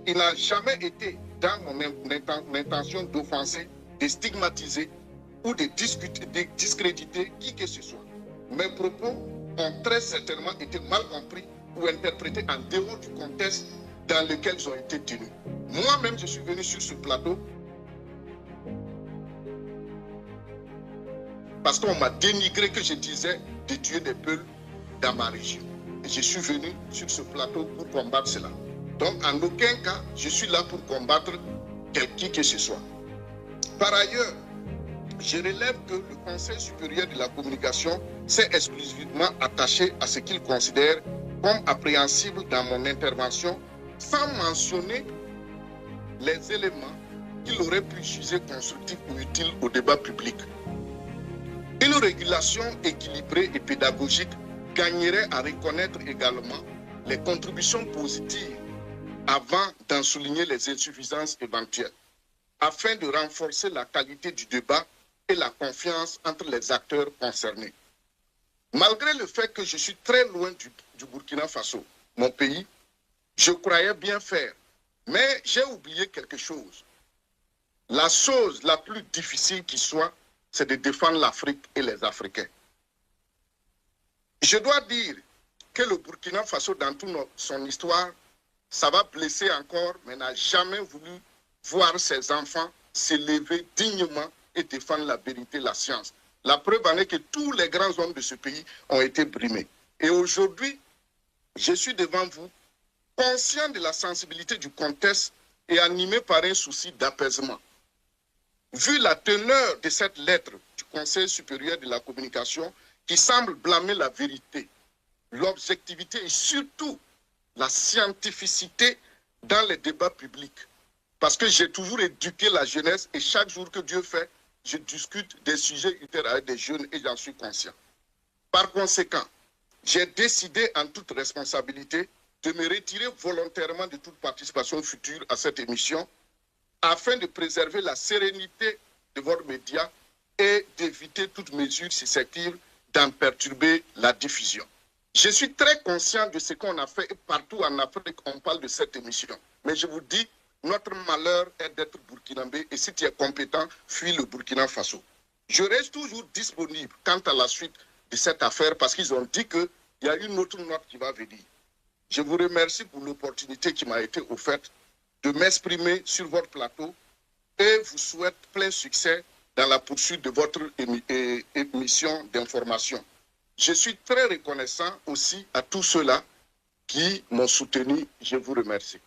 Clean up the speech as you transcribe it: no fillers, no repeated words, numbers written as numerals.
Il n'a jamais été dans mon intention d'offenser, de stigmatiser ou de discréditer qui que ce soit. Mes propos ont très certainement été mal compris ou interprétés en dehors du contexte dans lequel ils ont été tenus. Moi-même, je suis venu sur ce plateau parce qu'on m'a dénigré que je disais de tuer des peuples dans ma région. Et je suis venu sur ce plateau pour combattre cela. Donc, en aucun cas, je suis là pour combattre qui que ce soit. Par ailleurs, je relève que le Conseil supérieur de la communication s'est exclusivement attaché à ce qu'il considère comme appréhensible dans mon intervention, sans mentionner les éléments qu'il aurait pu juger constructifs ou utiles au débat public. Une régulation équilibrée et pédagogique gagnerait à reconnaître également les contributions positives avant d'en souligner les insuffisances éventuelles, afin de renforcer la qualité du débat et la confiance entre les acteurs concernés. Malgré le fait que je suis très loin du Burkina Faso, mon pays, je croyais bien faire, mais j'ai oublié quelque chose. La chose la plus difficile qui soit, c'est de défendre l'Afrique et les Africains. Je dois dire que le Burkina Faso, dans toute son histoire, ça va blesser encore, mais n'a jamais voulu voir ses enfants s'élever dignement et défendre la vérité, la science. La preuve en est que tous les grands hommes de ce pays ont été brimés. Et aujourd'hui, je suis devant vous, conscient de la sensibilité du contexte et animé par un souci d'apaisement. Vu la teneur de cette lettre du Conseil supérieur de la communication qui semble blâmer la vérité, l'objectivité et surtout la scientificité dans les débats publics. Parce que j'ai toujours éduqué la jeunesse et chaque jour que Dieu fait, je discute des sujets utiles avec des jeunes et j'en suis conscient. Par conséquent, j'ai décidé en toute responsabilité de me retirer volontairement de toute participation future à cette émission afin de préserver la sérénité de votre média et d'éviter toute mesure susceptible d'en perturber la diffusion. Je suis très conscient de ce qu'on a fait et partout en Afrique, on parle de cette émission. Mais je vous dis, notre malheur est d'être burkinabé et si tu es compétent, fuis le Burkina Faso. Je reste toujours disponible quant à la suite de cette affaire parce qu'ils ont dit qu'il y a une autre note qui va venir. Je vous remercie pour l'opportunité qui m'a été offerte de m'exprimer sur votre plateau et vous souhaite plein succès dans la poursuite de votre émission d'information. Je suis très reconnaissant aussi à tous ceux-là qui m'ont soutenu. Je vous remercie.